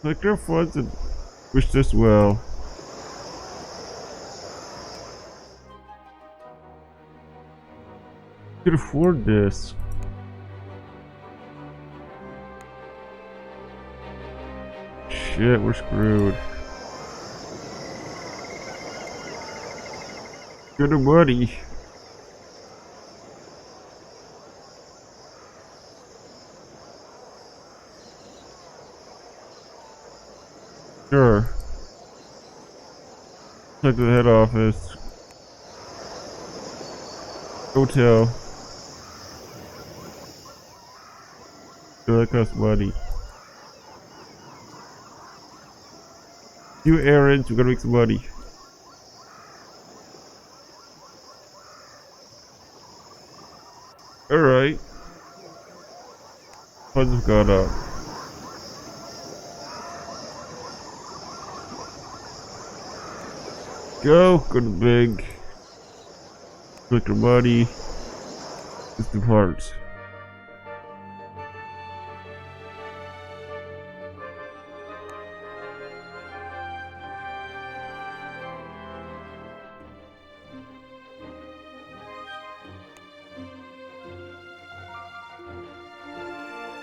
Collect our funds and wish us well. Could afford this. Shit, we're screwed. Good money. Sure. Talk to the head office. Hotel. That costs money. Do errands, we gotta make some money. Alright. Funds have gone up. Go to the big. Collect our money. Let's depart.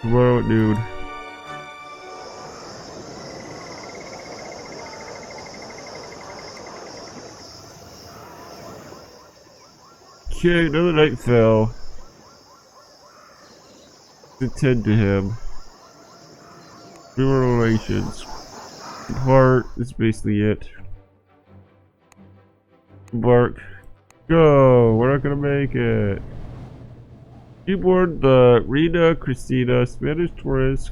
Tomorrow at noon. Okay, another night fell. Attend to him. Human relations. Depart is basically it. Embark. Go! We're not gonna make it. You board the Reina Cristina Spanish tourist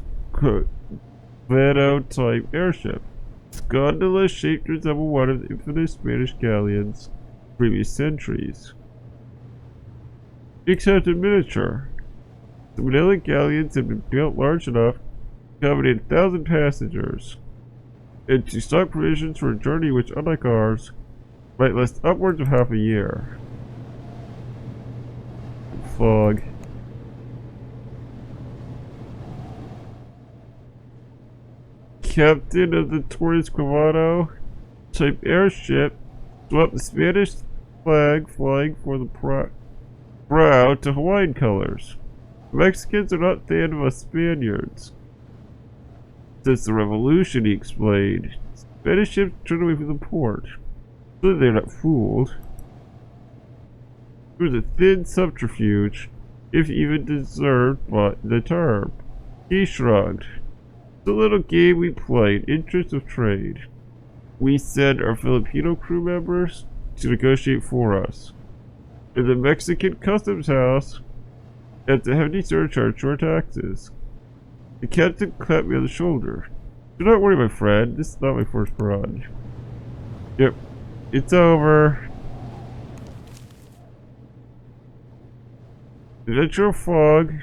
Vado type airship. Its gondola shaped to resemble one of the infamous Spanish galleons of previous centuries. Except in miniature. The Manila galleons have been built large enough to accommodate 1,000 passengers, and to stock provisions for a journey which, unlike ours, might last upwards of half a year. Fog. Captain of the Torres Cavado type airship swept the Spanish flag flying for the prow to Hawaiian colors. The Mexicans are not fans of us Spaniards. Since the revolution, he explained, Spanish ships turned away from the port. So they're not fooled. It was a thin subterfuge, if even deserved by the term. He shrugged. The little game we play in interest of trade. We send our Filipino crew members to negotiate for us. In the Mexican customs house, at the hefty surcharge for taxes. The captain clapped me on the shoulder. Do not worry, my friend. This is not my first run. Yep, it's over. Adventure Fog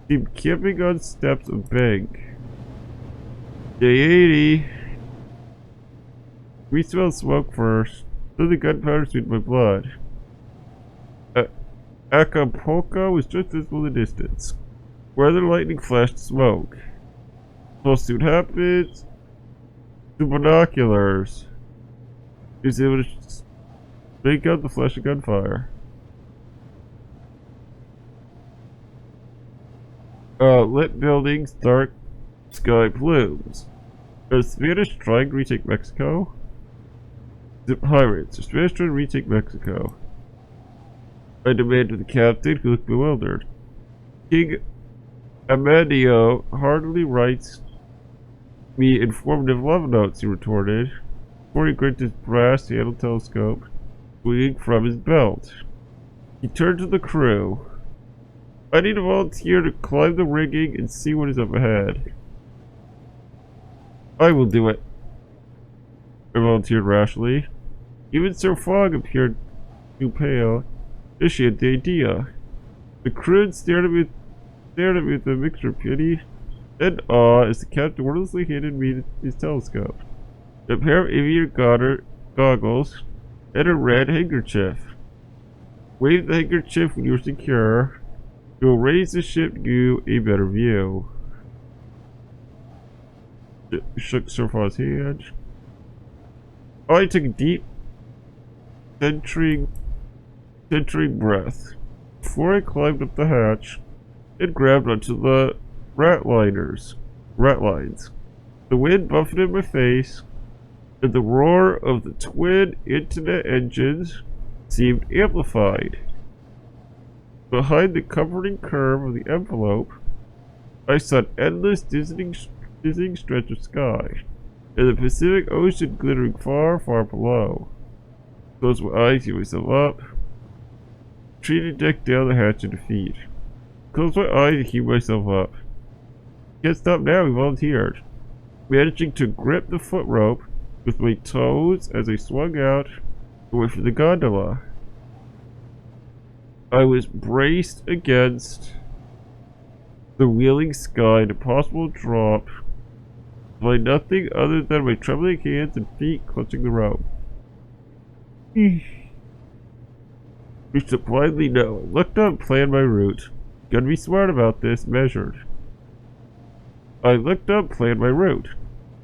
seemed camping on steps of bank. Day 80. We smelled smoke first, then the gunpowder sweetened my blood. Acapulco was just visible in the distance, where the lightning flashed smoke. Close soon happens. The binoculars. He was able to make out the flash of gunfire. Lit buildings, dark sky plumes. Are the Spanish trying to retake Mexico? The pirates. Are Spanish trying to retake Mexico? I demanded the captain, who looked bewildered. King Amadio hardly writes me informative love notes, he retorted, before he gripped his brass-handled telescope, swinging from his belt. He turned to the crew. I need a volunteer to climb the rigging and see what is up ahead. I will do it, I volunteered rashly. Even Sir Fogg appeared too pale. She had the idea. The crew stared at me with a mixture of pity and awe as the captain wordlessly handed me his telescope, a pair of aviator goggles, and a red handkerchief. Wave the handkerchief when you are secure. It will raise the ship to give you a better view. Shook Sir Fogg's hand. I took a deep, centering breath before I climbed up the hatch and grabbed onto the rat lines. The wind buffeted my face, and the roar of the twin internet engines seemed amplified. Behind the comforting curve of the envelope, I saw an endless, dizzying stretch of sky, and the Pacific Ocean glittering far, far below. Closed my eyes, heaved myself up, treated deck down the hatch in defeat. Closed my eyes and heaved myself up. Can't stop now, he volunteered, managing to grip the foot rope with my toes as I swung out away from the gondola. I was braced against the wheeling sky and a possible drop by nothing other than my trembling hands and feet clutching the rope. Reached up blindly no. I looked up and planned my route. Gotta be smart about this, measured. I looked up, planned my route,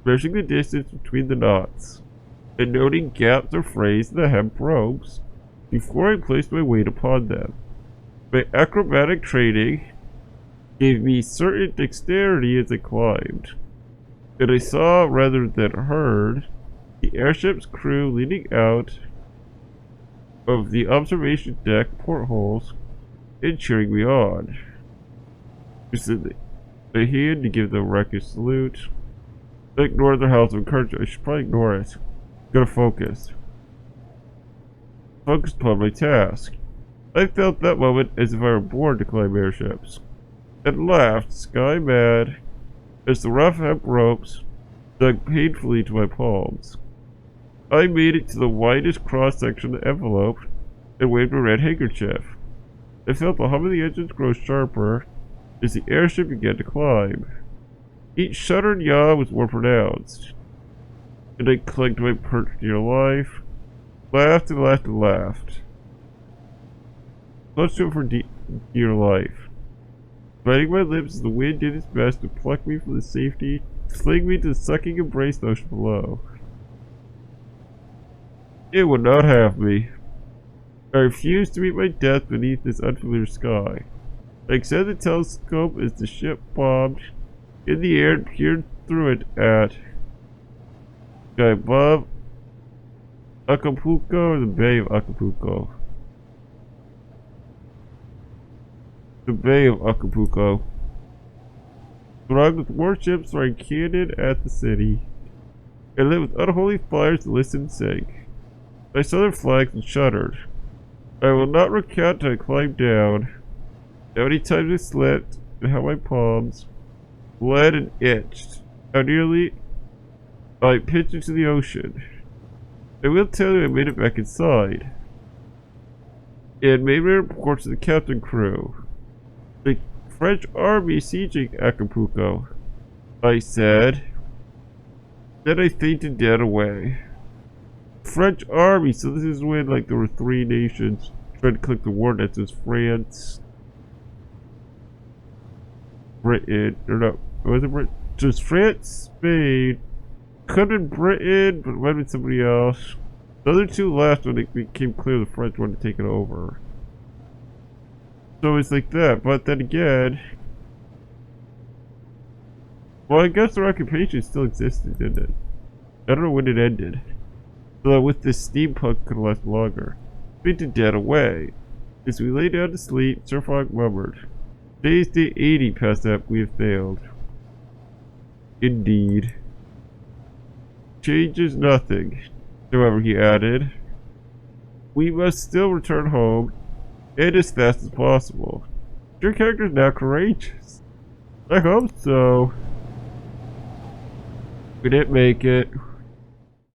measuring the distance between the knots, and noting gaps or frays in the hemp ropes before I placed my weight upon them. My acrobatic training gave me certain dexterity as I climbed, and I saw rather than heard the airship's crew leaning out of the observation deck portholes and cheering me on. I hand to give them a reckless salute. I ignored their howls of encouragement. I should probably ignore it. Gotta focus. Focused upon my task. I felt that moment as if I were born to climb airships, and laughed, sky mad, as the rough hemp ropes dug painfully to my palms. I made it to the widest cross-section of the envelope and waved a red handkerchief. I felt the hum of the engines grow sharper as the airship began to climb. Each shudder and yaw was more pronounced, and I clung to my perch for dear life, laughed and laughed and laughed. Clutched to it for dear life, biting my lips as the wind did its best to pluck me from the safety, fling me to the sucking embrace the ocean below. It would not have me. I refused to meet my death beneath this unfamiliar sky. I extended the telescope as the ship bobbed in the air and peered through it at sky above Acapulco or the Bay of Acapulco. The Bay of Acapulco, thronged with warships throwing cannon at the city, and lit with unholy fires to listen and sing. I saw their flags and shuddered. I will not recount how I climbed down, how many times I slipped, and how my palms bled and itched, how nearly I pitched into the ocean. I will tell you I made it back inside, and made my report to the captain crew. The French army sieging Acapulco, I said. Then I fainted dead away. French army, so this is when like there were three nations trying to collect the war nets. It was France, Britain, or no, was it Britain? So it was France, Spain, could have been Britain, but it might have been somebody else. The other two left when it became clear the French wanted to take it over. So it's like that, but then again, well, I guess their occupation still existed, didn't it? I don't know when it ended. So that with this steampunk could last longer. Fainted dead away. As we lay down to sleep, Sir Fogg murmured, "Today's day 80 past that we have failed." Indeed. Changes nothing. However, he added, we must still return home, and as fast as possible. Your character is now courageous. I hope so. We didn't make it.